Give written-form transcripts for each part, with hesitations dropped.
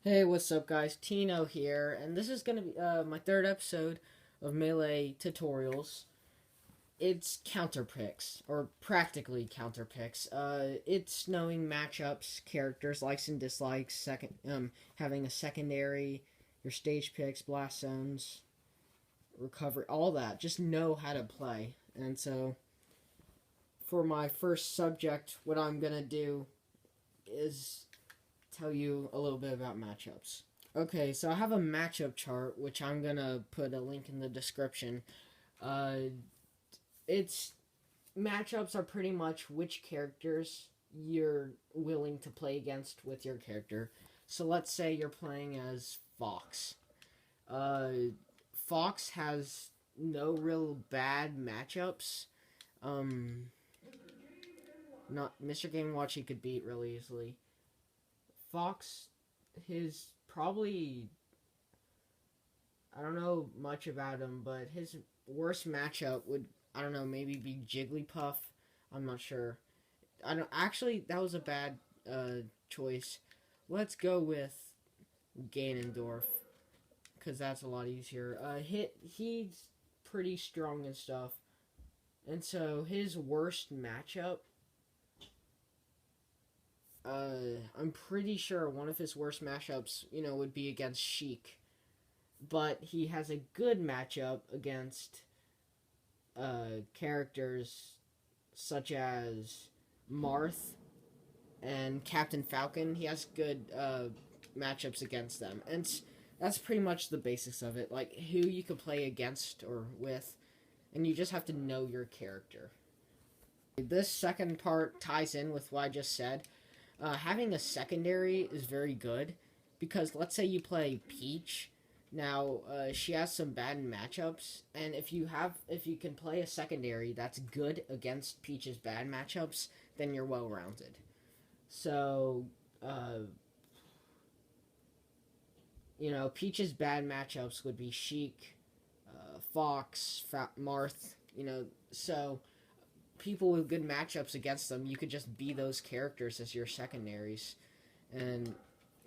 Hey, what's up, guys? Tino here, and this is gonna be my third episode of Melee tutorials. It's counter picks, or practically counter picks. It's knowing matchups, characters, likes and dislikes, having a secondary, your stage picks, blast zones, recovery, all that. Just know how to play. And so, for my first subject, what I'm gonna do is tell you a little bit about matchups. Okay, so I have a matchup chart, which I'm gonna put a link in the description. Uh, it's matchups are pretty much which characters you're willing to play against with your character. So let's say you're playing as Fox. Uh, Fox has no real bad matchups. Um, Not Mr. Game Watch he could beat really easily. Fox, his probably I don't know much about him, but his worst matchup would I don't know maybe be Jigglypuff. I'm not sure. I don't actually that was a bad choice. Let's go with Ganondorf because that's a lot easier. He's pretty strong and stuff, and so his worst matchup. I'm pretty sure one of his worst matchups, would be against Sheik, but he has a good matchup against characters such as Marth and Captain Falcon. He has good matchups against them, and that's pretty much the basics of it. Like who you could play against or with, and you just have to know your character. This second part ties in with what I just said. Having a secondary is very good because let's say you play Peach. Now she has some bad matchups, and if you can play a secondary that's good against Peach's bad matchups, then you're well rounded. So, uh, Peach's bad matchups would be Sheik, Fox, Marth. So people with good matchups against them, you could just be those characters as your secondaries, and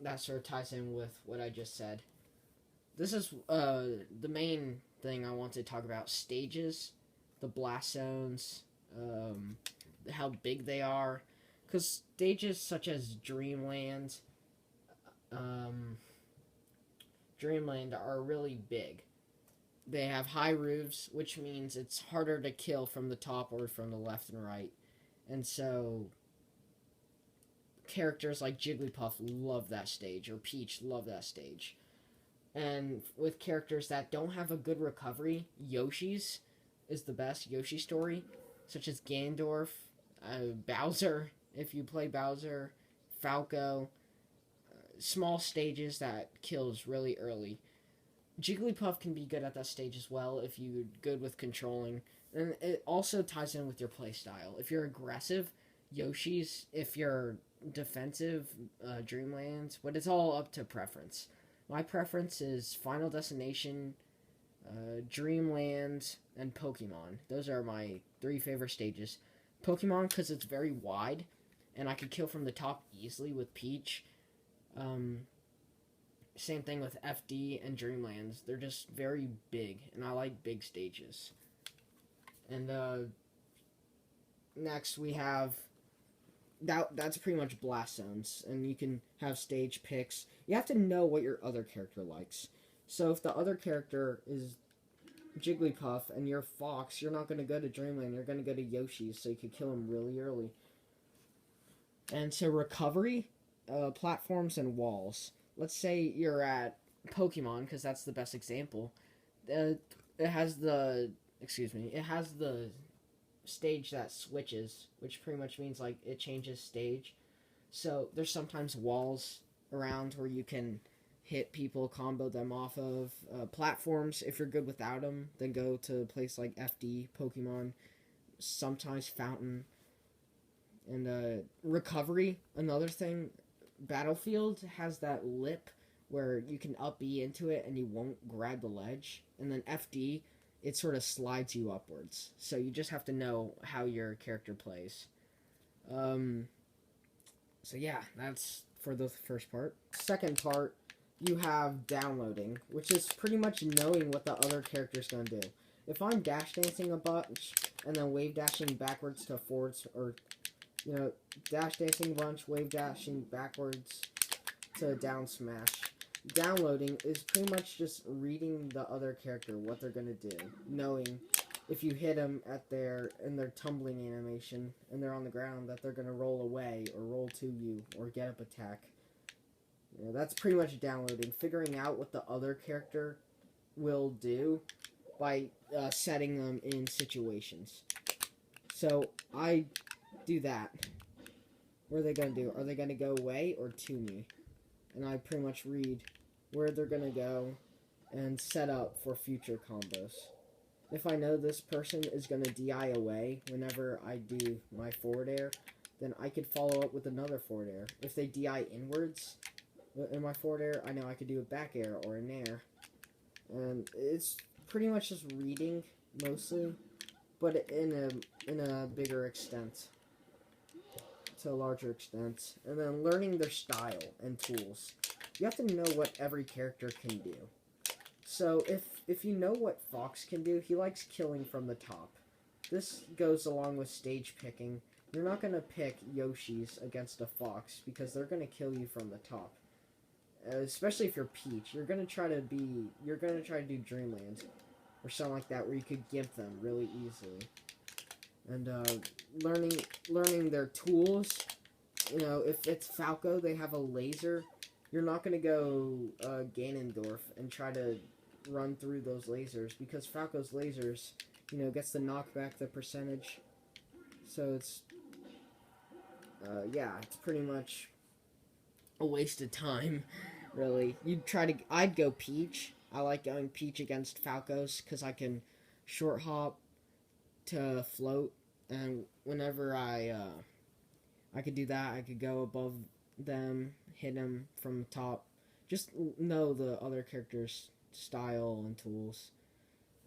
that sort of ties in with what I just said. This is the main thing I want to talk about: stages, the blast zones, how big they are, because stages such as um, Dreamland are really big. They have high roofs, which means it's harder to kill from the top or from the left and right. And so characters like Jigglypuff love that stage, or Peach love that stage. And with characters that don't have a good recovery, Yoshi's is the best Yoshi story, such as Ganondorf, Bowser, if you play Bowser, Falco, small stages that kills really early. Jigglypuff can be good at that stage as well if you're good with controlling. And it also ties in with your playstyle. If you're aggressive, Yoshi's. If you're defensive, Dreamlands. But it's all up to preference. My preference is Final Destination, Dreamland, and Pokemon. Those are my three favorite stages. Pokemon because it's very wide, and I could kill from the top easily with Peach. Um, Same thing with FD and Dreamlands. They're just very big, and I like big stages. And next we have that's pretty much blast zones, and you can have stage picks. You have to know what your other character likes. So if the other character is Jigglypuff and you're Fox, you're not going to go to Dreamland. You're going to go to Yoshi's, so you can kill him really early. And so recovery, platforms, and walls. Let's say you're at Pokemon, because that's the best example. It has the it has the stage that switches, which pretty much means like it changes stage. So there's sometimes walls around where you can hit people, combo them off of platforms. If you're good without them, then go to a place like FD, Pokemon, sometimes Fountain, and recovery. Another thing, Battlefield has that lip where you can up B into it and you won't grab the ledge, and then FD it sort of slides you upwards. So you just have to know how your character plays. Um, so yeah, that's for the first part. Second part you have downloading, which is pretty much knowing what the other character's going to do. If I'm dash dancing a bunch, and then wave dashing backwards to forwards, or, you know, dash dancing a bunch, wave dashing backwards to down smash, downloading is pretty much just reading the other character, what they're going to do, knowing if you hit them in their tumbling animation, and they're on the ground, that they're going to roll away, or roll to you, or get up attack. You know, that's pretty much downloading, figuring out what the other character will do by setting them in situations. So, I do that. What are they going to do? Are they going to go away or to me? And I pretty much read where they're going to go and set up for future combos. If I know this person is going to DI away whenever I do my forward air, then I could follow up with another forward air. If they DI inwards in my forward air, I know I could do a back air or an air. And it's pretty much just reading, mostly, but in a bigger extent. To a larger extent. And then learning their style and tools. You have to know what every character can do. So, if you know what Fox can do, he likes killing from the top. This goes along with stage picking. You're not going to pick Yoshis against a Fox, because they're going to kill you from the top. Especially if you're Peach. You're going to try to do Dreamland, or something like that, where you could gimp them really easily. And, learning their tools. You know, if it's Falco, they have a laser. You're not going to go Ganondorf and try to run through those lasers, because Falco's lasers, you know, gets to knock back the percentage. So it's, yeah, it's pretty much a waste of time, really. I'd go Peach. I like going Peach against Falcos, because I can short hop to float, and whenever I could do that, I could go above them, hit them from the top. Just know the other character's style and tools.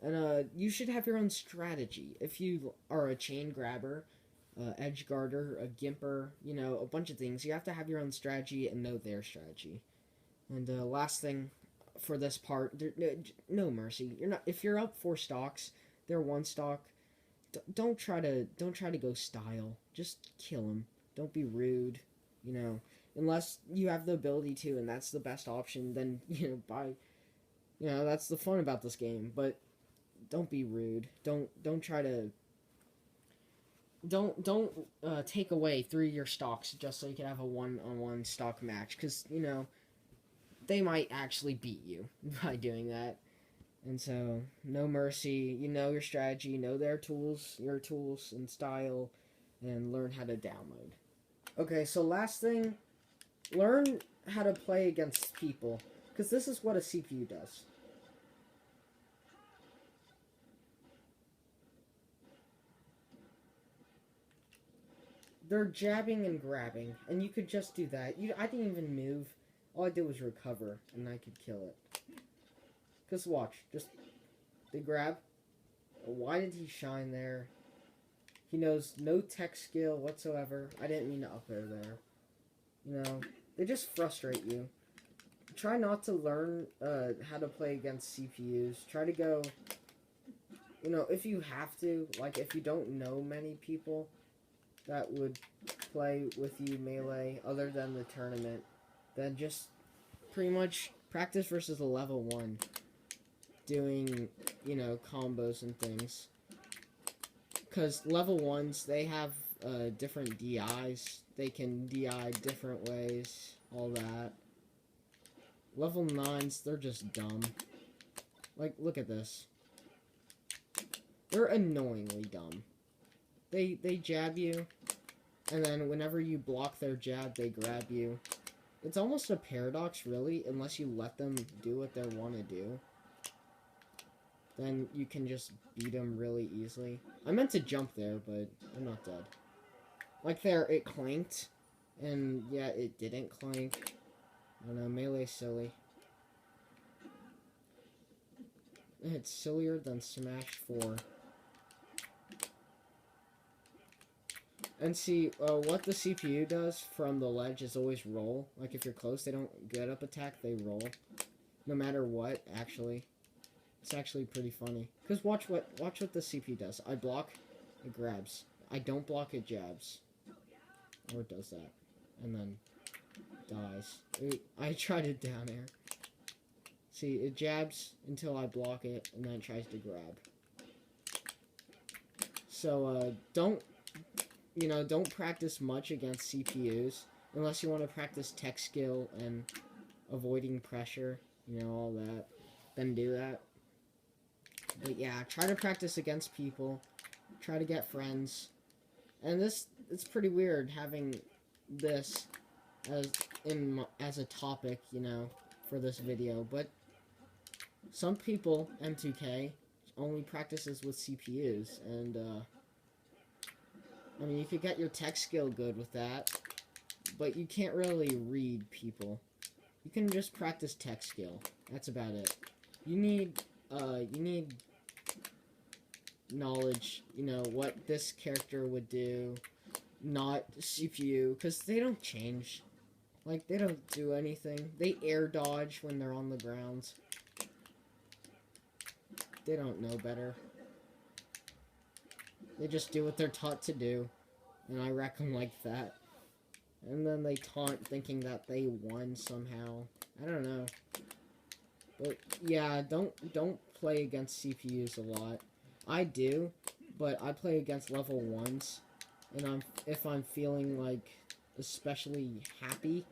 And you should have your own strategy. If you are a chain grabber, edge guarder, a gimper, you know, a bunch of things, you have to have your own strategy and know their strategy. And last thing for this part, no mercy. If you're up 4 stocks, they're 1 stock. Don't try to go style. Just kill them. Don't be rude. You know, unless you have the ability to, and that's the best option. Then that's the fun about this game. But don't be rude. Don't try to. Don't take away 3 of your stocks just so you can have a 1-on-1 stock match, because you know they might actually beat you by doing that. And so, no mercy. You know your strategy. You know their tools, your tools and style, and learn how to download. Okay, so last thing, learn how to play against people, because this is what a CPU does. They're jabbing and grabbing, and you could just do that. I didn't even move. All I did was recover, and I could kill it. Because watch, they grab. Why did he shine there? He knows no tech skill whatsoever. I didn't mean to up air there. You know, they just frustrate you. Try not to learn how to play against CPUs. Try to go, you know, if you have to, like if you don't know many people that would play with you melee other than the tournament, then just pretty much practice versus a level 1. Doing, you know, combos and things. Because level 1s, they have different DIs. They can DI different ways. All that. Level 9s, they're just dumb. Like, look at this. They're annoyingly dumb. They jab you, and then whenever you block their jab, they grab you. It's almost a paradox, really, unless you let them do what they want to do. Then you can just beat them really easily. I meant to jump there, but I'm not dead. Like there, it clanked. And yeah, it didn't clank. I don't know, melee's silly. It's sillier than Smash 4. And see, what the CPU does from the ledge is always roll. Like if you're close, they don't get up attack, they roll. no matter what. Actually, it's actually pretty funny. Cause watch what the CPU does. I block, it grabs. I don't block, it jabs, or it does that, and then dies. I tried it down air. See, it jabs until I block it, and then it tries to grab. So don't practice much against CPUs unless you want to practice tech skill and avoiding pressure, all that. Then do that. But yeah, try to practice against people. Try to get friends. And it's pretty weird having this as a topic, for this video. But some people, M2K, only practices with CPUs, and I mean, you could get your tech skill good with that, but you can't really read people. You can just practice tech skill. That's about it. You need knowledge, what this character would do, not CPU, because they don't change. Like, they don't do anything. They air dodge when they're on the ground. They don't know better. They just do what they're taught to do, and I wreck them like that. And then they taunt thinking that they won somehow. I don't know. But yeah, don't play against CPUs a lot. I do, but I play against level 1s, and if I'm feeling like especially happy,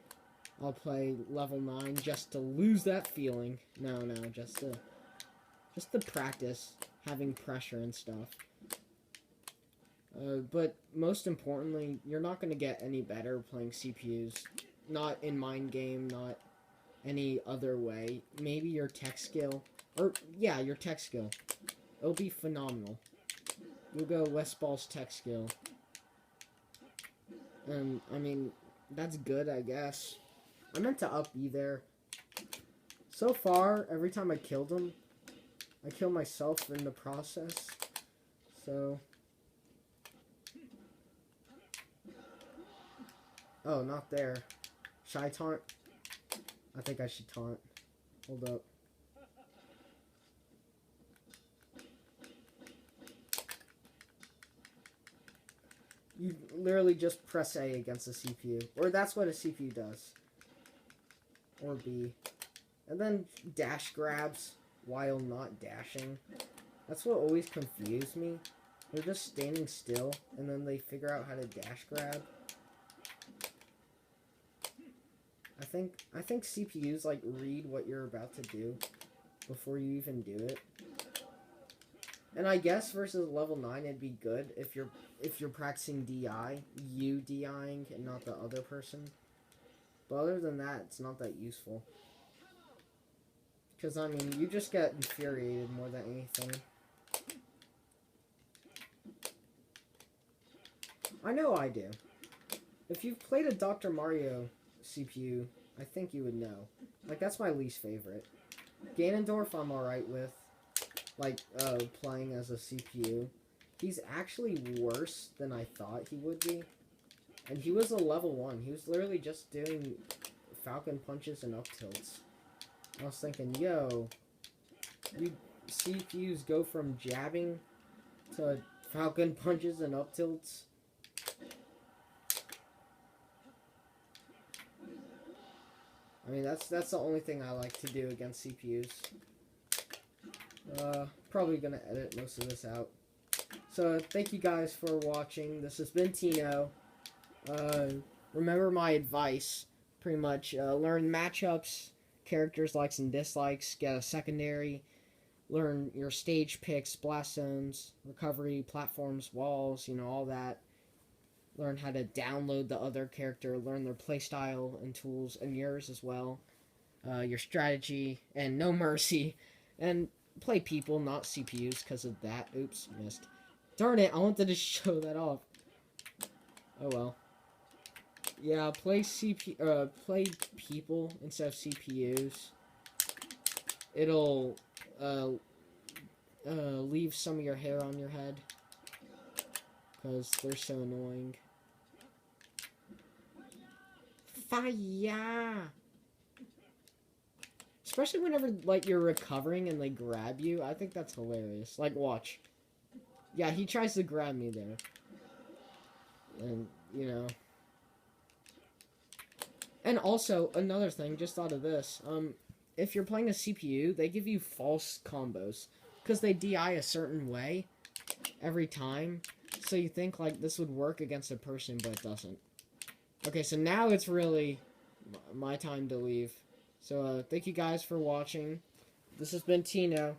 I'll play level 9 just to lose that feeling. No, just to practice having pressure and stuff. But most importantly, you're not going to get any better playing CPUs. Not in mind game, not any other way. Maybe your tech skill. Your tech skill. It'll be phenomenal. You'll go Westball's tech skill. And, I mean, that's good, I guess. I meant to up E there. So far, every time I killed him, I kill myself in the process. So... Oh, not there. Should I taunt? I think I should taunt. Hold up. You literally just press A against the CPU. Or that's what a CPU does. Or B. And then dash grabs while not dashing. That's what always confused me. They're just standing still, and then they figure out how to dash grab. I think CPUs like read what you're about to do before you even do it. And I guess versus level 9 it'd be good if you're practicing DI, you DIing and not the other person. But other than that, it's not that useful. Because I mean, you just get infuriated more than anything. I know I do. If you've played a Dr. Mario CPU, I think you would know. Like, that's my least favorite. Ganondorf I'm alright with. Like, playing as a CPU. He's actually worse than I thought he would be. And he was a level 1. He was literally just doing falcon punches and up tilts. I was thinking, yo, you CPUs go from jabbing to falcon punches and up tilts. I mean, that's the only thing I like to do against CPUs. Probably gonna edit most of this out. So, thank you guys for watching. This has been Tino. Remember my advice, pretty much. Learn matchups, characters' likes and dislikes, get a secondary, learn your stage picks, blast zones, recovery, platforms, walls, all that. Learn how to download the other character, learn their playstyle and tools, and yours as well. Your strategy, and no mercy. And play people, not CPUs, because of that. Oops, missed. Darn it, I wanted to show that off. Oh well. Yeah, play people instead of CPUs. It'll leave some of your hair on your head, because they're so annoying. Fire! Especially whenever, like, you're recovering and they grab you. I think that's hilarious. Like, watch. Yeah, he tries to grab me there. And, you know. And also, another thing, just thought of this. If you're playing a CPU, they give you false combos. Because they DI a certain way every time. So you think, like, this would work against a person, but it doesn't. Okay, so now it's really my time to leave. So, thank you guys for watching. This has been Tino.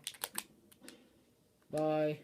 Bye.